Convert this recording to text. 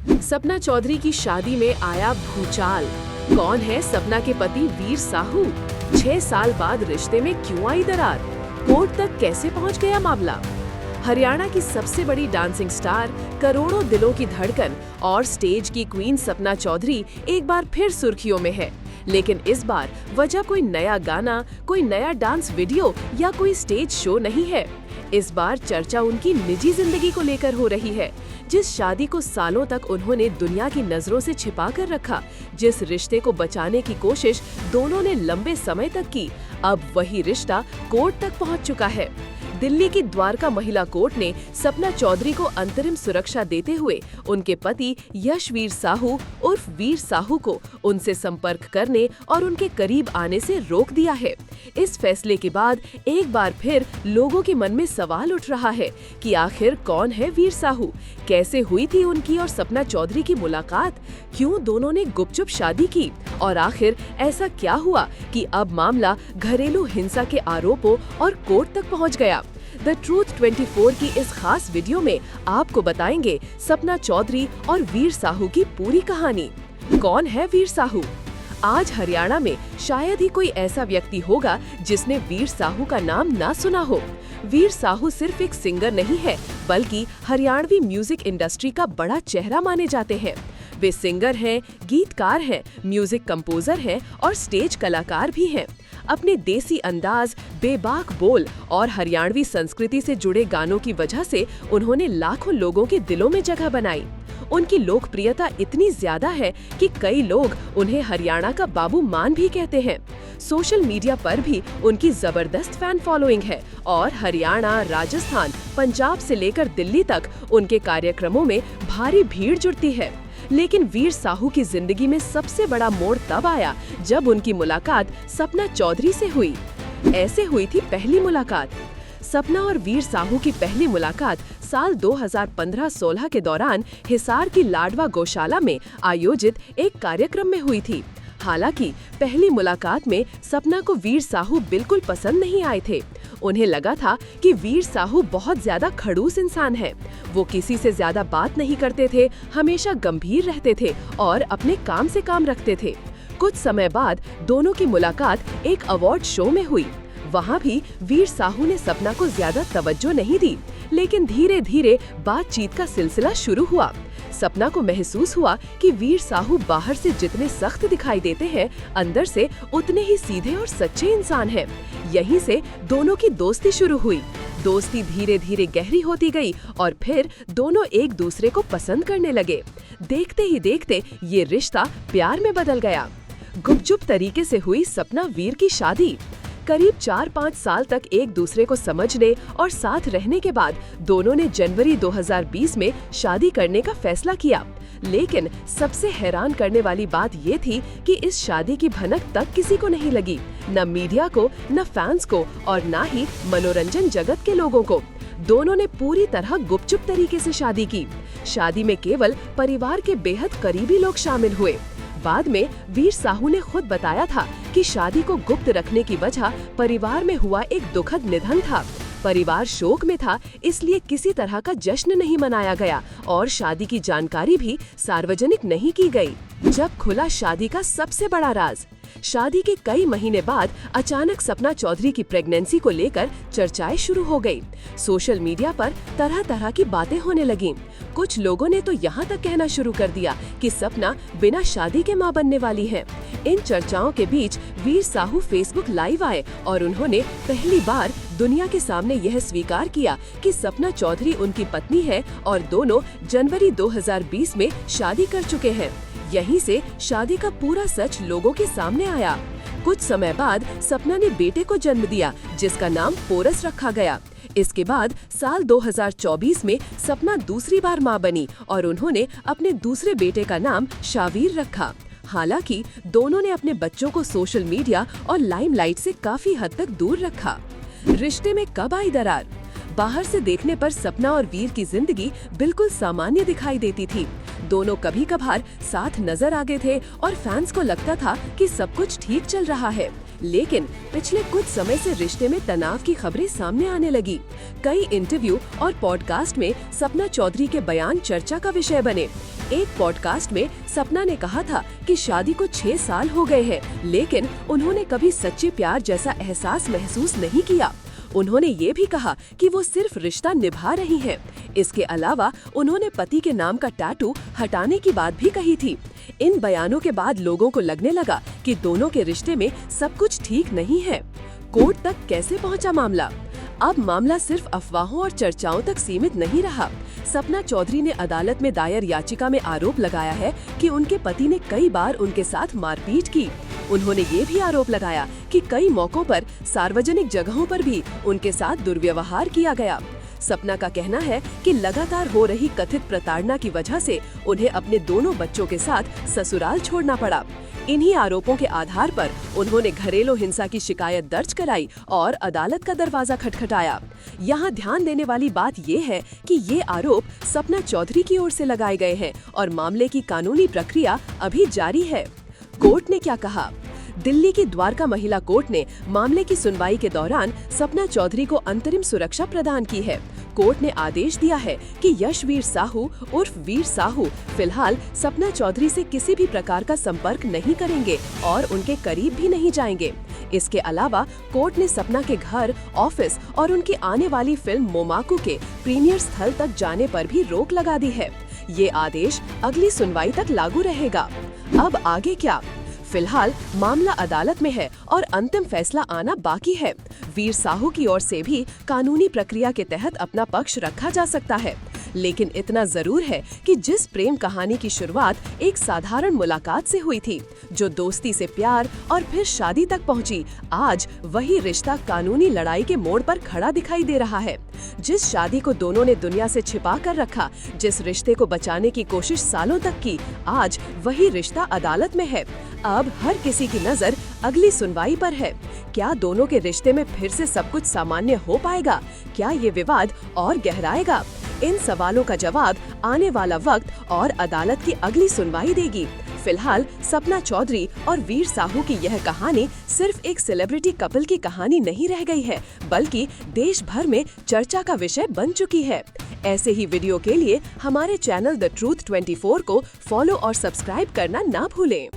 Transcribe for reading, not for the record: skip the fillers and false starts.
सपना चौधरी की शादी में आया भूचाल। कौन है सपना के पति वीर साहू? 6 साल बाद रिश्ते में क्यों आई दरार? कोर्ट तक कैसे पहुंच गया मामला? हरियाणा की सबसे बड़ी डांसिंग स्टार, करोड़ों दिलों की धड़कन और स्टेज की क्वीन सपना चौधरी एक बार फिर सुर्खियों में है। लेकिन इस बार वजह कोई नया गाना, कोई नया डांस वीडियो या कोई स्टेज शो नहीं है। इस बार चर्चा उनकी निजी जिंदगी को लेकर हो रही है। जिस शादी को सालों तक उन्होंने दुनिया की नजरों से छिपा कर रखा, जिस रिश्ते को बचाने की कोशिश दोनों ने लंबे समय तक की, अब वही रिश्ता कोर्ट तक पहुंच चुका है। दिल्ली की द्वारका महिला कोर्ट ने सपना चौधरी को अंतरिम सुरक्षा देते हुए उनके पति यशवीर साहू उर्फ वीर साहू को उनसे संपर्क करने और उनके करीब आने से रोक दिया है। इस फैसले के बाद एक बार फिर लोगों के मन में सवाल उठ रहा है कि आखिर कौन है वीर साहू, कैसे हुई थी उनकी और सपना चौधरी की मुलाकात, क्यों दोनों ने गुपचुप शादी की और आखिर ऐसा क्या हुआ कि अब मामला घरेलू हिंसा के आरोपों और कोर्ट तक पहुंच गया। द ट्रूथ 24 की इस खास वीडियो में आपको बताएंगे सपना चौधरी और वीर साहू की पूरी कहानी। कौन है वीर साहू? आज हरियाणा में शायद ही कोई ऐसा व्यक्ति होगा जिसने वीर साहू का नाम ना सुना हो। वीर साहू सिर्फ एक सिंगर नहीं है, बल्कि हरियाणवी म्यूजिक इंडस्ट्री का बड़ा चेहरा माने जाते हैं। वे सिंगर हैं, गीतकार हैं, म्यूजिक कंपोजर हैं और स्टेज कलाकार भी हैं। अपने देसी अंदाज, बेबाक बोल और हरियाणवी संस्कृति से जुड़े गानों की वजह से उन्होंने लाखों लोगों के दिलों में जगह बनाई। उनकी लोकप्रियता इतनी ज्यादा है कि कई लोग उन्हें हरियाणा का बाबू मान भी कहते हैं। सोशल मीडिया पर भी उनकी जबरदस्त फैन फॉलोइंग है और हरियाणा, राजस्थान, पंजाब से लेकर दिल्ली तक उनके कार्यक्रमों में भारी भीड़ जुटती है। लेकिन वीर साहू की जिंदगी में सबसे बड़ा मोड़ तब आया जब उनकी मुलाकात सपना चौधरी से हुई। ऐसे हुई थी पहली मुलाकात। सपना और वीर साहू की पहली मुलाकात साल 2015-16 के दौरान हिसार की लाडवा गौशाला में आयोजित एक कार्यक्रम में हुई थी। हालांकि पहली मुलाकात में सपना को वीर साहू बिल्कुल पसंद नहीं आए थे। उन्हें लगा था कि वीर साहू बहुत ज्यादा खड़ूस इंसान है। वो किसी से ज्यादा बात नहीं करते थे, हमेशा गंभीर रहते थे और अपने काम से काम रखते थे। कुछ समय बाद दोनों की मुलाकात एक अवार्ड शो में हुई। वहाँ भी वीर साहू ने सपना को ज्यादा तवज्जो नहीं दी, लेकिन धीरे धीरे बातचीत का सिलसिला शुरू हुआ। सपना को महसूस हुआ कि वीर साहू बाहर से जितने सख्त दिखाई देते हैं, अंदर से उतने ही सीधे और सच्चे इंसान हैं। यहीं से दोनों की दोस्ती शुरू हुई। दोस्ती धीरे धीरे गहरी होती गई और फिर दोनों एक दूसरे को पसंद करने लगे। देखते ही देखते ये रिश्ता प्यार में बदल गया। गुपचुप तरीके से हुई सपना वीर की शादी। करीब 4-5 साल तक एक दूसरे को समझने और साथ रहने के बाद दोनों ने जनवरी 2020 में शादी करने का फैसला किया। लेकिन सबसे हैरान करने वाली बात ये थी कि इस शादी की भनक तक किसी को नहीं लगी, न मीडिया को, न फैंस को और न ही मनोरंजन जगत के लोगों को। दोनों ने पूरी तरह गुपचुप तरीके से शादी की। शादी में केवल परिवार के बेहद करीबी लोग शामिल हुए। बाद में वीर साहू ने खुद बताया था कि शादी को गुप्त रखने की वजह परिवार में हुआ एक दुखद निधन था। परिवार शोक में था, इसलिए किसी तरह का जश्न नहीं मनाया गया और शादी की जानकारी भी सार्वजनिक नहीं की गई। जब खुला शादी का सबसे बड़ा राज। शादी के कई महीने बाद अचानक सपना चौधरी की प्रेगनेंसी को लेकर चर्चाएं शुरू हो गई। सोशल मीडिया पर तरह तरह की बातें होने लगीं। कुछ लोगों ने तो यहाँ तक कहना शुरू कर दिया कि सपना बिना शादी के मां बनने वाली है। इन चर्चाओं के बीच वीर साहू फेसबुक लाइव आए और उन्होंने पहली बार दुनिया के सामने यह स्वीकार किया कि सपना चौधरी उनकी पत्नी है और दोनों जनवरी 2020 में शादी कर चुके हैं। यहीं से शादी का पूरा सच लोगों के सामने आया। कुछ समय बाद सपना ने बेटे को जन्म दिया, जिसका नाम पोरस रखा गया। इसके बाद साल 2024 में सपना दूसरी बार मां बनी और उन्होंने अपने दूसरे बेटे का नाम शावीर रखा। हालांकि दोनों ने अपने बच्चों को सोशल मीडिया और लाइमलाइट से काफी हद तक दूर रखा। रिश्ते में कब आई दरार? बाहर से देखने पर सपना और वीर की जिंदगी बिल्कुल सामान्य दिखाई देती थी। दोनों कभी कभार साथ नजर आते थे और फैंस को लगता था कि सब कुछ ठीक चल रहा है। लेकिन पिछले कुछ समय से रिश्ते में तनाव की खबरें सामने आने लगी। कई इंटरव्यू और पॉडकास्ट में सपना चौधरी के बयान चर्चा का विषय बने। एक पॉडकास्ट में सपना ने कहा था कि शादी को 6 साल हो गए हैं, लेकिन उन्होंने कभी सच्चे प्यार जैसा एहसास महसूस नहीं किया। उन्होंने ये भी कहा कि वो सिर्फ रिश्ता निभा रही हैं। इसके अलावा उन्होंने पति के नाम का टैटू हटाने की बात भी कही थी। इन बयानों के बाद लोगों को लगने लगा कि दोनों के रिश्ते में सब कुछ ठीक नहीं है। कोर्ट तक कैसे पहुंचा मामला? अब मामला सिर्फ अफवाहों और चर्चाओं तक सीमित नहीं रहा। सपना चौधरी ने अदालत में दायर याचिका में आरोप लगाया है कि उनके पति ने कई बार उनके साथ मारपीट की। उन्होंने ये भी आरोप लगाया कि कई मौकों पर सार्वजनिक जगहों पर भी उनके साथ दुर्व्यवहार किया गया। सपना का कहना है कि लगातार हो रही कथित प्रताड़ना की वजह से उन्हें अपने दोनों बच्चों के साथ ससुराल छोड़ना पड़ा। इन्हीं आरोपों के आधार पर उन्होंने घरेलू हिंसा की शिकायत दर्ज कराई और अदालत का दरवाजा खटखटाया। यहाँ ध्यान देने वाली बात ये है कि ये आरोप सपना चौधरी की ओर से लगाए गए हैं और मामले की कानूनी प्रक्रिया अभी जारी है। कोर्ट ने क्या कहा? दिल्ली की द्वारका महिला कोर्ट ने मामले की सुनवाई के दौरान सपना चौधरी को अंतरिम सुरक्षा प्रदान की है। कोर्ट ने आदेश दिया है कि यशवीर साहू उर्फ वीर साहू फिलहाल सपना चौधरी से किसी भी प्रकार का संपर्क नहीं करेंगे और उनके करीब भी नहीं जाएंगे। इसके अलावा कोर्ट ने सपना के घर, ऑफिस और उनकी आने वाली फिल्म मोमाकू के प्रीमियर स्थल तक जाने पर भी रोक लगा दी है। ये आदेश अगली सुनवाई तक लागू रहेगा। अब आगे क्या? फिलहाल मामला अदालत में है और अंतिम फैसला आना बाकी है। वीर साहू की ओर से भी कानूनी प्रक्रिया के तहत अपना पक्ष रखा जा सकता है, लेकिन इतना जरूर है कि जिस प्रेम कहानी की शुरुआत एक साधारण मुलाकात से हुई थी, जो दोस्ती से प्यार और फिर शादी तक पहुंची, आज वही रिश्ता कानूनी लड़ाई के मोड़ पर खड़ा दिखाई दे रहा है। जिस शादी को दोनों ने दुनिया से छिपा कर रखा, जिस रिश्ते को बचाने की कोशिश सालों तक की, आज वही रिश्ता अदालत में है। अब हर किसी की नजर अगली सुनवाई पर है। क्या दोनों के रिश्ते में फिर से सब कुछ सामान्य हो पाएगा? क्या ये विवाद और गहराएगा? इन सवालों का जवाब आने वाला वक्त और अदालत की अगली सुनवाई देगी। फिलहाल सपना चौधरी और वीर साहू की यह कहानी सिर्फ एक सेलिब्रिटी कपल की कहानी नहीं रह गई है, बल्कि देश भर में चर्चा का विषय बन चुकी है। ऐसे ही वीडियो के लिए हमारे चैनल द ट्रूथ 24 को फॉलो और सब्सक्राइब करना ना भूलें।